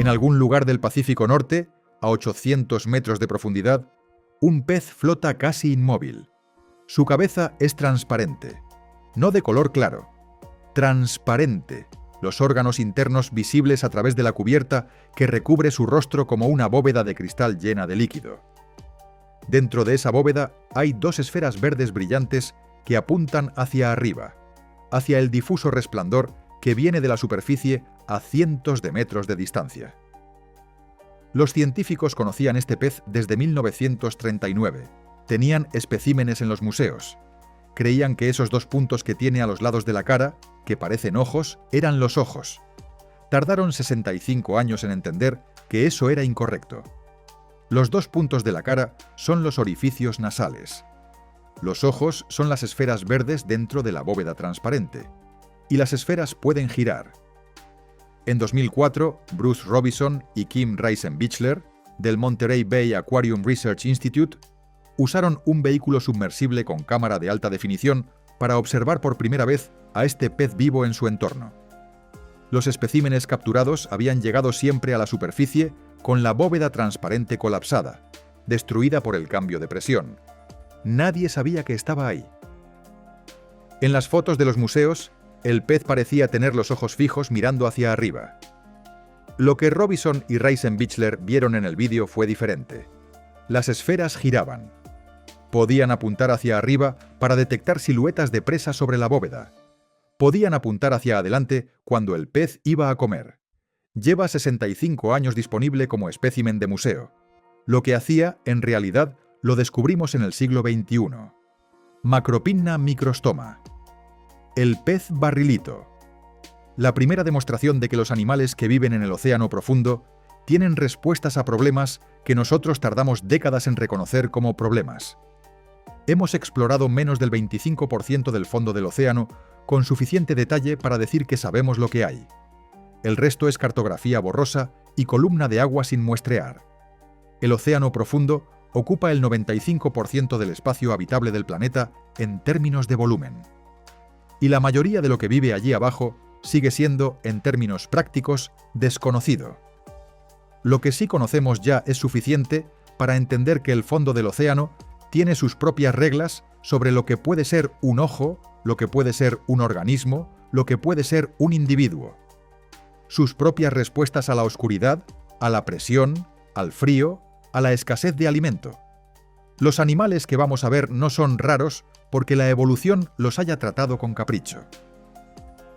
algún lugar del Pacífico Norte, a 800 metros de profundidad, un pez flota casi inmóvil. Su cabeza es transparente, no de color claro, transparente, los órganos internos visibles a través de la cubierta que recubre su rostro como una bóveda de cristal llena de líquido. Dentro de esa bóveda hay dos esferas verdes brillantes que apuntan hacia arriba, hacia el difuso resplandor que viene de la superficie a cientos de metros de distancia. Los científicos conocían este pez desde 1939. Tenían especímenes en los museos. Creían que esos dos puntos que tiene a los lados de la cara, que parecen ojos, eran los ojos. Tardaron 65 años en entender que eso era incorrecto. Los dos puntos de la cara son los orificios nasales. Los ojos son las esferas verdes dentro de la bóveda transparente. Y las esferas pueden girar. En 2004, Bruce Robison y Kim Reisenbichler, del Monterey Bay Aquarium Research Institute, usaron un vehículo submersible con cámara de alta definición para observar por primera vez a este pez vivo en su entorno. Los especímenes capturados habían llegado siempre a la superficie con la bóveda transparente colapsada, destruida por el cambio de presión. Nadie sabía que estaba ahí. En las fotos de los museos, el pez parecía tener los ojos fijos mirando hacia arriba. Lo que Robison y Reisenbichler vieron en el vídeo fue diferente. Las esferas giraban. Podían apuntar hacia arriba para detectar siluetas de presa sobre la bóveda. Podían apuntar hacia adelante cuando el pez iba a comer. Lleva 65 años disponible como espécimen de museo. Lo que hacía, en realidad, lo descubrimos en el siglo XXI. Macropinna microstoma. El pez barrilito. La primera demostración de que los animales que viven en el océano profundo tienen respuestas a problemas que nosotros tardamos décadas en reconocer como problemas. Hemos explorado menos del 25% del fondo del océano con suficiente detalle para decir que sabemos lo que hay. El resto es cartografía borrosa y columna de agua sin muestrear. El océano profundo ocupa el 95% del espacio habitable del planeta en términos de volumen. Y la mayoría de lo que vive allí abajo sigue siendo, en términos prácticos, desconocido. Lo que sí conocemos ya es suficiente para entender que el fondo del océano tiene sus propias reglas sobre lo que puede ser un ojo, lo que puede ser un organismo, lo que puede ser un individuo. Sus propias respuestas a la oscuridad, a la presión, al frío, a la escasez de alimento. Los animales que vamos a ver no son raros porque la evolución los haya tratado con capricho.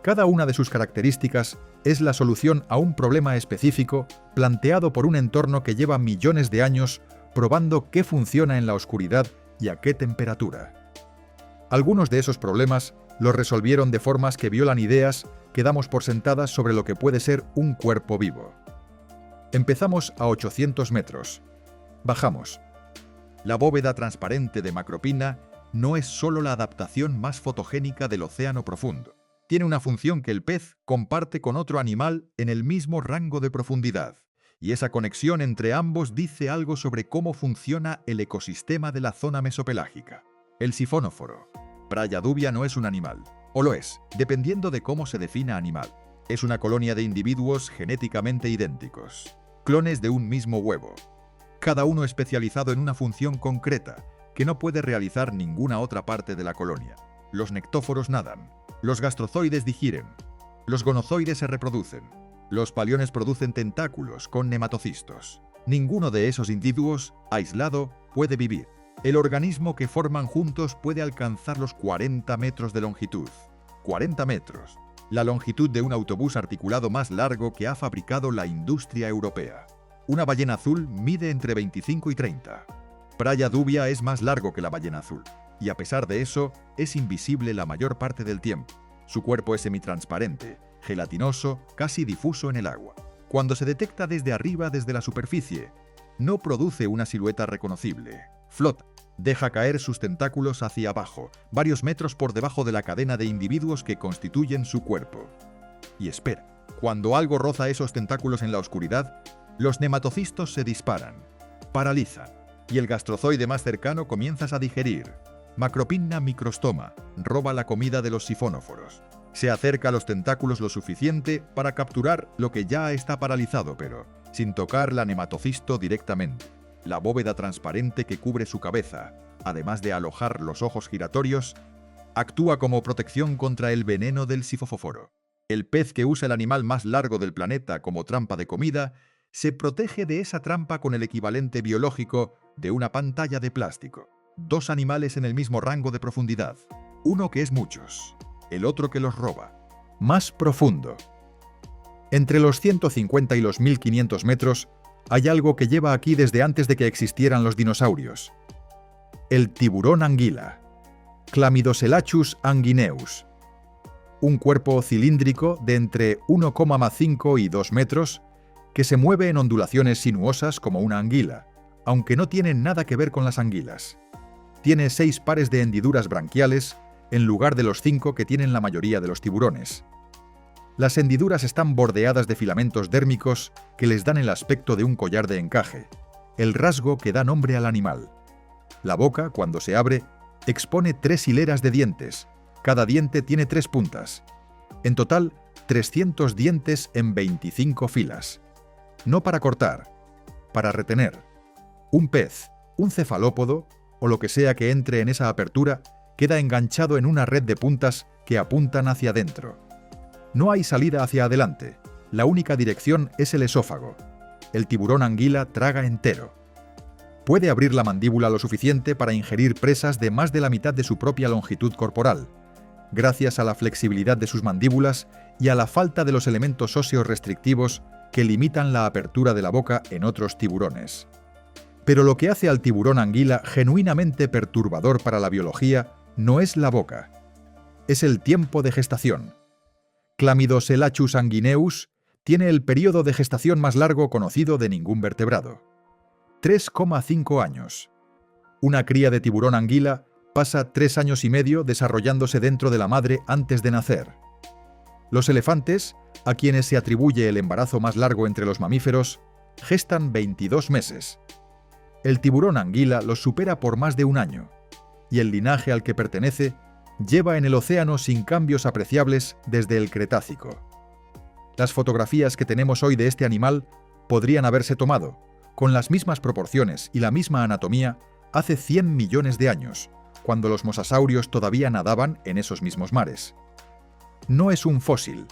Cada una de sus características es la solución a un problema específico planteado por un entorno que lleva millones de años probando qué funciona en la oscuridad y a qué temperatura. Algunos de esos problemas los resolvieron de formas que violan ideas que damos por sentadas sobre lo que puede ser un cuerpo vivo. Empezamos a 800 metros. Bajamos. La bóveda transparente de Macropinna no es solo la adaptación más fotogénica del océano profundo. Tiene una función que el pez comparte con otro animal en el mismo rango de profundidad. Y esa conexión entre ambos dice algo sobre cómo funciona el ecosistema de la zona mesopelágica. El sifónophoro. Praia dubia no es un animal. O lo es, dependiendo de cómo se defina animal. Es una colonia de individuos genéticamente idénticos. Clones de un mismo huevo. Cada uno especializado en una función concreta, que no puede realizar ninguna otra parte de la colonia. Los nectóforos nadan. Los gastrozoides digieren. Los gonozoides se reproducen. Los paliones producen tentáculos con nematocistos. Ninguno de esos individuos, aislado, puede vivir. El organismo que forman juntos puede alcanzar los 40 metros de longitud. 40 metros. La longitud de un autobús articulado más largo que ha fabricado la industria europea. Una ballena azul mide entre 25 y 30. Praia dubia es más largo que la ballena azul. Y a pesar de eso, es invisible la mayor parte del tiempo. Su cuerpo es semitransparente, gelatinoso, casi difuso en el agua. Cuando se detecta desde arriba, desde la superficie, no produce una silueta reconocible. Flota. Deja caer sus tentáculos hacia abajo, varios metros por debajo de la cadena de individuos que constituyen su cuerpo. Y espera. Cuando algo roza esos tentáculos en la oscuridad, los nematocistos se disparan, paralizan, y el gastrozoide más cercano comienza a digerir. Macropinna microstoma roba la comida de los sifónoforos. Se acerca a los tentáculos lo suficiente para capturar lo que ya está paralizado, pero sin tocar la nematocisto directamente. La bóveda transparente que cubre su cabeza, además de alojar los ojos giratorios, actúa como protección contra el veneno del sifofóforo. El pez que usa el animal más largo del planeta como trampa de comida se protege de esa trampa con el equivalente biológico de una pantalla de plástico. Dos animales en el mismo rango de profundidad. Uno que es muchos, el otro que los roba. Más profundo. Entre los 150 y los 1500 metros hay algo que lleva aquí desde antes de que existieran los dinosaurios. El tiburón anguila. Chlamydoselachus anguineus. Un cuerpo cilíndrico de entre 1,5 y 2 metros que se mueve en ondulaciones sinuosas como una anguila, aunque no tiene nada que ver con las anguilas. Tiene 6 pares de hendiduras branquiales en lugar de los 5 que tienen la mayoría de los tiburones. Las hendiduras están bordeadas de filamentos dérmicos que les dan el aspecto de un collar de encaje, el rasgo que da nombre al animal. La boca, cuando se abre, expone 3 hileras de dientes. Cada diente tiene 3 puntas. En total, 300 dientes en 25 filas. No para cortar, para retener. Un pez, un cefalópodo, o lo que sea que entre en esa apertura, queda enganchado en una red de puntas que apuntan hacia adentro. No hay salida hacia adelante. La única dirección es el esófago. El tiburón anguila traga entero. Puede abrir la mandíbula lo suficiente para ingerir presas de más de la mitad de su propia longitud corporal, gracias a la flexibilidad de sus mandíbulas y a la falta de los elementos óseos restrictivos que limitan la apertura de la boca en otros tiburones. Pero lo que hace al tiburón anguila genuinamente perturbador para la biología no es la boca, es el tiempo de gestación. Chlamydoselachus anguineus tiene el período de gestación más largo conocido de ningún vertebrado. 3,5 años. Una cría de tiburón anguila pasa 3 años y medio desarrollándose dentro de la madre antes de nacer. Los elefantes, a quienes se atribuye el embarazo más largo entre los mamíferos, gestan 22 meses. El tiburón anguila los supera por más de 1 año, y el linaje al que pertenece lleva en el océano sin cambios apreciables desde el Cretácico. Las fotografías que tenemos hoy de este animal podrían haberse tomado, con las mismas proporciones y la misma anatomía, hace 100 millones de años, cuando los mosasaurios todavía nadaban en esos mismos mares. No es un fósil,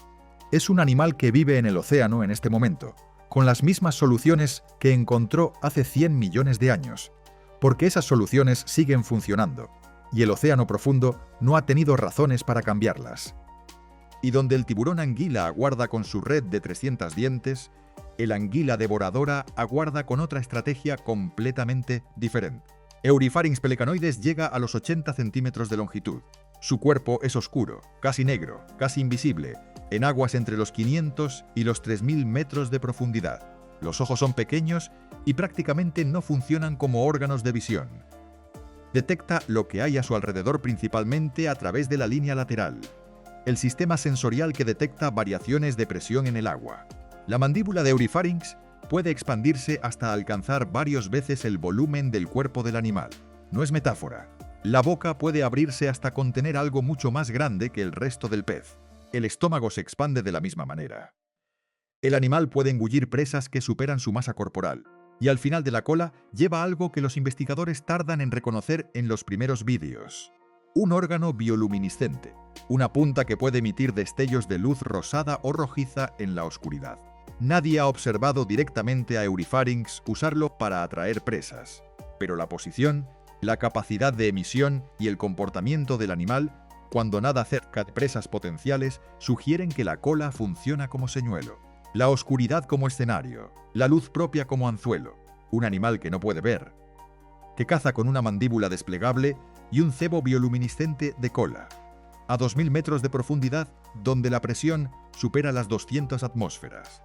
es un animal que vive en el océano en este momento, con las mismas soluciones que encontró hace 100 millones de años, porque esas soluciones siguen funcionando, y el océano profundo no ha tenido razones para cambiarlas. Y donde el tiburón anguila aguarda con su red de 300 dientes, el anguila devoradora aguarda con otra estrategia completamente diferente. Eurypharynx pelecanoides llega a los 80 centímetros de longitud. Su cuerpo es oscuro, casi negro, casi invisible, en aguas entre los 500 y los 3000 metros de profundidad. Los ojos son pequeños y prácticamente no funcionan como órganos de visión. Detecta lo que hay a su alrededor principalmente a través de la línea lateral, el sistema sensorial que detecta variaciones de presión en el agua. La mandíbula de Eurypharynx puede expandirse hasta alcanzar varias veces el volumen del cuerpo del animal. No es metáfora. La boca puede abrirse hasta contener algo mucho más grande que el resto del pez. El estómago se expande de la misma manera. El animal puede engullir presas que superan su masa corporal, y al final de la cola lleva algo que los investigadores tardan en reconocer en los primeros vídeos. Un órgano bioluminiscente, una punta que puede emitir destellos de luz rosada o rojiza en la oscuridad. Nadie ha observado directamente a Eurypharynx usarlo para atraer presas, pero la posición, la capacidad de emisión y el comportamiento del animal cuando nada cerca de presas potenciales sugieren que la cola funciona como señuelo. La oscuridad como escenario, la luz propia como anzuelo, un animal que no puede ver, que caza con una mandíbula desplegable y un cebo bioluminiscente de cola, a 2000 metros de profundidad donde la presión supera las 200 atmósferas.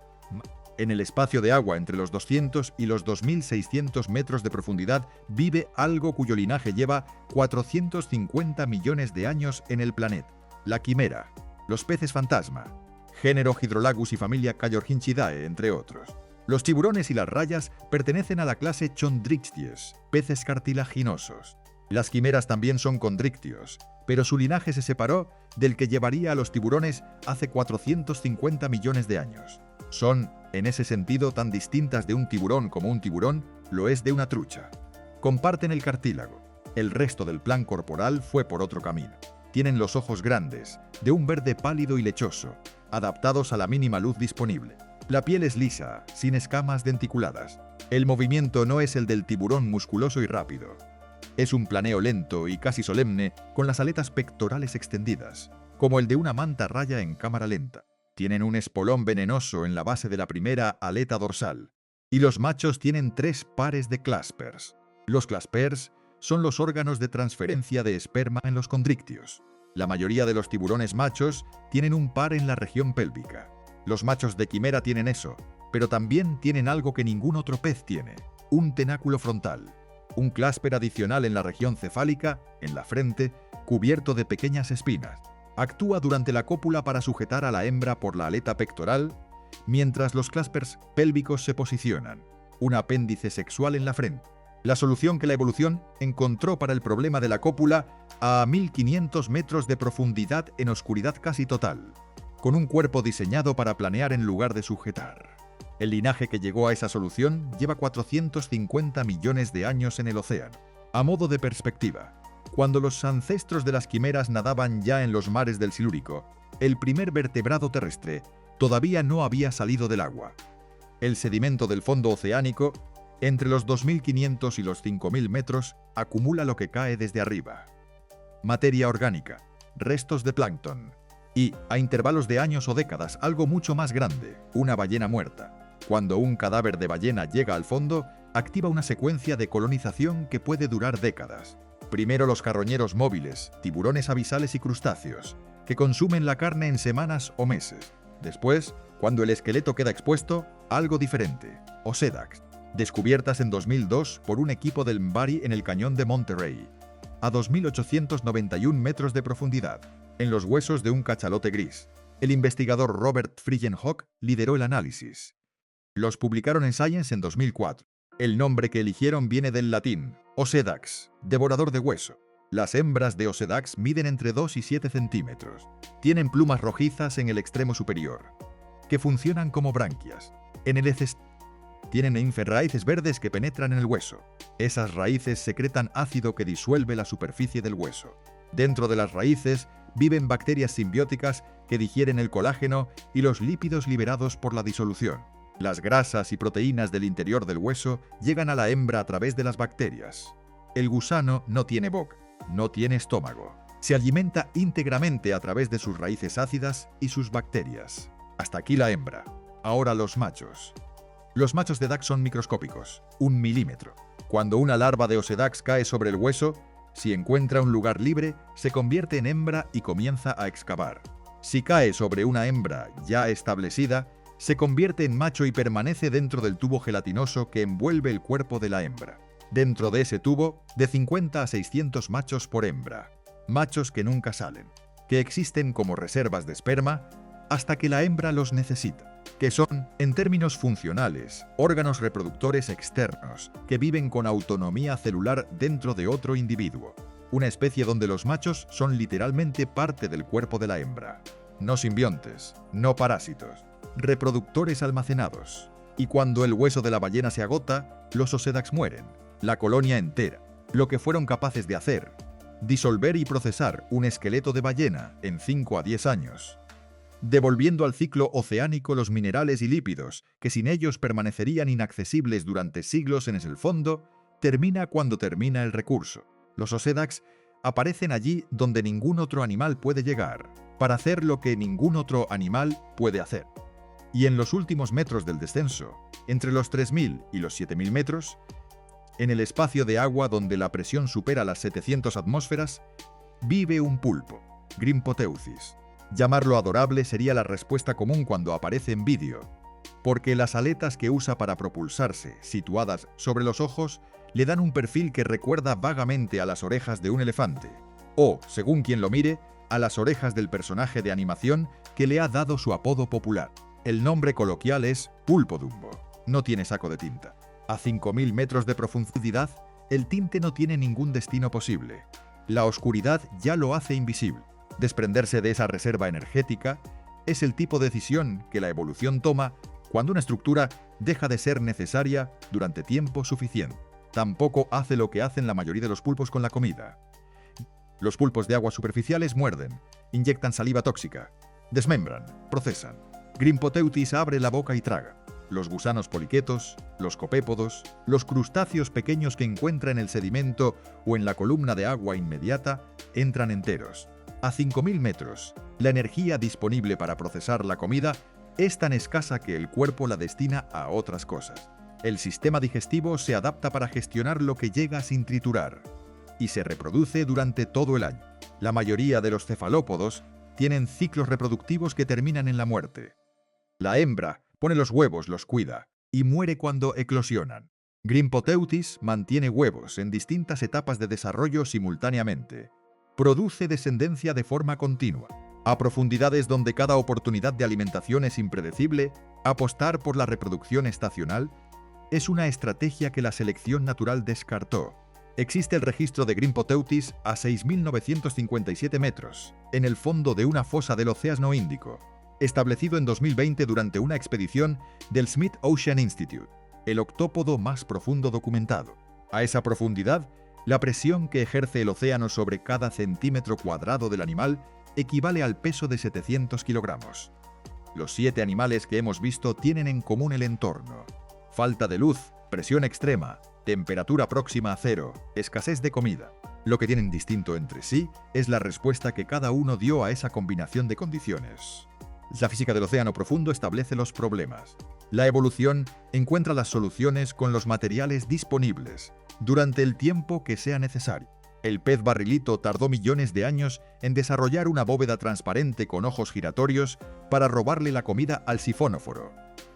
En el espacio de agua entre los 200 y los 2600 metros de profundidad vive algo cuyo linaje lleva 450 millones de años en el planeta, la quimera, los peces fantasma, género Hydrolagus y familia Caenorhynchidae, entre otros. Los tiburones y las rayas pertenecen a la clase Chondrichthyes, peces cartilaginosos. Las quimeras también son condrictios, pero su linaje se separó del que llevaría a los tiburones hace 450 millones de años. Son, en ese sentido, tan distintas de un tiburón como un tiburón lo es de una trucha. Comparten el cartílago. El resto del plan corporal fue por otro camino. Tienen los ojos grandes, de un verde pálido y lechoso, adaptados a la mínima luz disponible. La piel es lisa, sin escamas denticuladas. El movimiento no es el del tiburón musculoso y rápido. Es un planeo lento y casi solemne, con las aletas pectorales extendidas, como el de una manta raya en cámara lenta. Tienen un espolón venenoso en la base de la primera aleta dorsal, y los machos tienen 3 pares de claspers. Los claspers son los órganos de transferencia de esperma en los condrictios. La mayoría de los tiburones machos tienen un par en la región pélvica. Los machos de quimera tienen eso, pero también tienen algo que ningún otro pez tiene: un tenáculo frontal. Un clasper adicional en la región cefálica, en la frente, cubierto de pequeñas espinas. Actúa durante la cópula para sujetar a la hembra por la aleta pectoral, mientras los claspers pélvicos se posicionan. Un apéndice sexual en la frente. La solución que la evolución encontró para el problema de la cópula a 1500 metros de profundidad en oscuridad casi total, con un cuerpo diseñado para planear en lugar de sujetar. El linaje que llegó a esa solución lleva 450 millones de años en el océano. A modo de perspectiva, cuando los ancestros de las quimeras nadaban ya en los mares del Silúrico, el primer vertebrado terrestre todavía no había salido del agua. El sedimento del fondo oceánico, entre los 2.500 y los 5.000 metros, acumula lo que cae desde arriba: materia orgánica, restos de plancton y, a intervalos de años o décadas, algo mucho más grande: una ballena muerta. Cuando un cadáver de ballena llega al fondo, activa una secuencia de colonización que puede durar décadas. Primero los carroñeros móviles, tiburones abisales y crustáceos, que consumen la carne en semanas o meses. Después, cuando el esqueleto queda expuesto, algo diferente: Osedax, descubiertas en 2002 por un equipo del MBARI en el cañón de Monterey, a 2.891 metros de profundidad, en los huesos de un cachalote gris. El investigador Robert Friedenhoek lideró el análisis. Los publicaron en Science en 2004. El nombre que eligieron viene del latín: Osedax, devorador de hueso. Las hembras de Osedax miden entre 2 y 7 centímetros. Tienen plumas rojizas en el extremo superior, que funcionan como branquias. En el tienen raíces verdes que penetran en el hueso. Esas raíces secretan ácido que disuelve la superficie del hueso. Dentro de las raíces viven bacterias simbióticas que digieren el colágeno y los lípidos liberados por la disolución. Las grasas y proteínas del interior del hueso llegan a la hembra a través de las bacterias. El gusano no tiene boca, no tiene estómago. Se alimenta íntegramente a través de sus raíces ácidas y sus bacterias. Hasta aquí la hembra. Ahora los machos. Los machos de Dax son microscópicos, 1 milímetro. Cuando una larva de Osedax cae sobre el hueso, si encuentra un lugar libre, se convierte en hembra y comienza a excavar. Si cae sobre una hembra ya establecida, se convierte en macho y permanece dentro del tubo gelatinoso que envuelve el cuerpo de la hembra. Dentro de ese tubo, de 50 a 600 machos por hembra. Machos que nunca salen, que existen como reservas de esperma hasta que la hembra los necesita, que son, en términos funcionales, órganos reproductores externos que viven con autonomía celular dentro de otro individuo. Una especie donde los machos son literalmente parte del cuerpo de la hembra. No simbiontes, no parásitos, reproductores almacenados. Y cuando el hueso de la ballena se agota, los Osedax mueren, la colonia entera. Lo que fueron capaces de hacer: disolver y procesar un esqueleto de ballena en 5 a 10 años, devolviendo al ciclo oceánico los minerales y lípidos que sin ellos permanecerían inaccesibles durante siglos en el fondo, termina cuando termina el recurso. Los Osedax aparecen allí donde ningún otro animal puede llegar, para hacer lo que ningún otro animal puede hacer. Y en los últimos metros del descenso, entre los 3.000 y los 7.000 metros, en el espacio de agua donde la presión supera las 700 atmósferas, vive un pulpo, Grimpoteuthis. Llamarlo adorable sería la respuesta común cuando aparece en vídeo, porque las aletas que usa para propulsarse, situadas sobre los ojos, le dan un perfil que recuerda vagamente a las orejas de un elefante, o, según quien lo mire, a las orejas del personaje de animación que le ha dado su apodo popular. El nombre coloquial es pulpo dumbo. No tiene saco de tinta. A 5.000 metros de profundidad, El tinte no tiene ningún destino posible. La oscuridad ya lo hace invisible. Desprenderse de esa reserva energética es el tipo de decisión que la evolución toma cuando una estructura deja de ser necesaria durante tiempo suficiente. Tampoco hace lo que hacen la mayoría de los pulpos con la comida. Los pulpos de aguas superficiales muerden, inyectan saliva tóxica, desmembran, procesan. Grimpoteuthis abre la boca y traga. Los gusanos poliquetos, los copépodos, los crustáceos pequeños que encuentra en el sedimento o en la columna de agua inmediata entran enteros. A 5.000 metros, la energía disponible para procesar la comida es tan escasa que el cuerpo la destina a otras cosas. El sistema digestivo se adapta para gestionar lo que llega sin triturar y se reproduce durante todo el año. La mayoría de los cefalópodos tienen ciclos reproductivos que terminan en la muerte. La hembra pone los huevos, los cuida y muere cuando eclosionan. Grimpoteuthis mantiene huevos en distintas etapas de desarrollo simultáneamente. Produce descendencia de forma continua. A profundidades donde cada oportunidad de alimentación es impredecible, apostar por la reproducción estacional es una estrategia que la selección natural descartó. Existe el registro de Grimpoteuthis a 6.957 metros, en el fondo de una fosa del Océano Índico, establecido en 2020 durante una expedición del Smith Ocean Institute, el octópodo más profundo documentado. A esa profundidad, la presión que ejerce el océano sobre cada centímetro cuadrado del animal equivale al peso de 700 kilogramos. Los 7 animales que hemos visto tienen en común el entorno: falta de luz, presión extrema, temperatura próxima a cero, escasez de comida. Lo que tienen distinto entre sí es la respuesta que cada uno dio a esa combinación de condiciones. La física del océano profundo establece los problemas. La evolución encuentra las soluciones con los materiales disponibles, durante el tiempo que sea necesario. El pez barrilito tardó millones de años en desarrollar una bóveda transparente con ojos giratorios para robarle la comida al sifónophoro,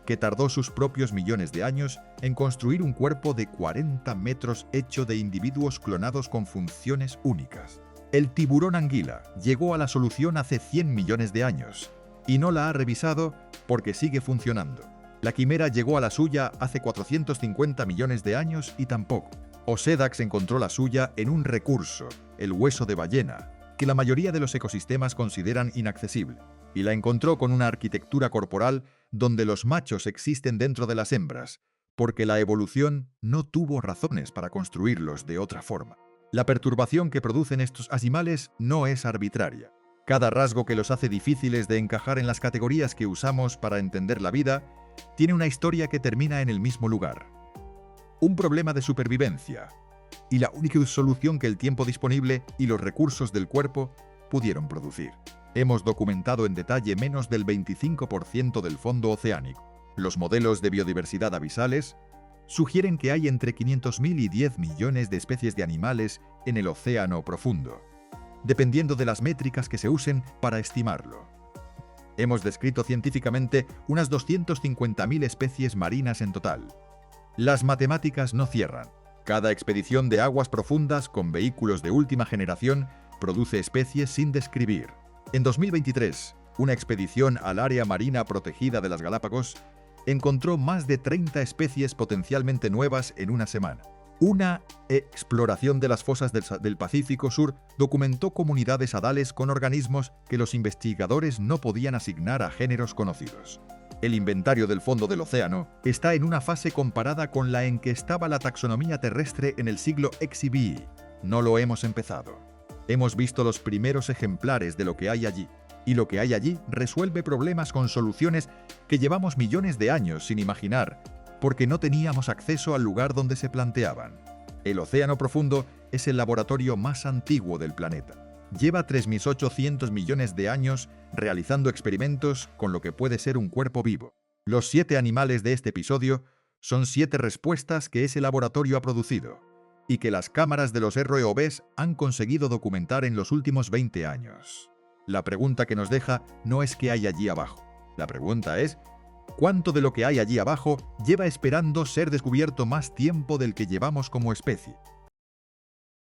que tardó sus propios millones de años en construir un cuerpo de 40 metros hecho de individuos clonados con funciones únicas. El tiburón anguila llegó a la solución hace 100 millones de años y no la ha revisado porque sigue funcionando. La quimera llegó a la suya hace 450 millones de años y tampoco. Osedax encontró la suya en un recurso, el hueso de ballena, que la mayoría de los ecosistemas consideran inaccesible, y la encontró con una arquitectura corporal donde los machos existen dentro de las hembras, porque la evolución no tuvo razones para construirlos de otra forma. La perturbación que producen estos animales no es arbitraria. Cada rasgo que los hace difíciles de encajar en las categorías que usamos para entender la vida tiene una historia que termina en el mismo lugar: un problema de supervivencia, y la única solución que el tiempo disponible y los recursos del cuerpo pudieron producir. Hemos documentado en detalle menos del 25% del fondo oceánico. Los modelos de biodiversidad abisales sugieren que hay entre 500.000 y 10 millones de especies de animales en el océano profundo, dependiendo de las métricas que se usen para estimarlo. Hemos descrito científicamente unas 250.000 especies marinas en total. Las matemáticas no cierran. Cada expedición de aguas profundas con vehículos de última generación produce especies sin describir. En 2023, una expedición al área marina protegida de las Galápagos encontró más de 30 especies potencialmente nuevas en una semana. Una exploración de las fosas del Pacífico Sur documentó comunidades hadales con organismos que los investigadores no podían asignar a géneros conocidos. El inventario del fondo del océano está en una fase comparada con la en que estaba la taxonomía terrestre en el siglo XV. No lo hemos empezado. Hemos visto los primeros ejemplares de lo que hay allí, y lo que hay allí resuelve problemas con soluciones que llevamos millones de años sin imaginar, porque no teníamos acceso al lugar donde se planteaban. El océano profundo es el laboratorio más antiguo del planeta. Lleva 3.800 millones de años realizando experimentos con lo que puede ser un cuerpo vivo. Los 7 animales de este episodio son 7 respuestas que ese laboratorio ha producido y que las cámaras de los ROVs han conseguido documentar en los últimos 20 años. La pregunta que nos deja no es qué hay allí abajo. La pregunta es: ¿cuánto de lo que hay allí abajo lleva esperando ser descubierto más tiempo del que llevamos como especie?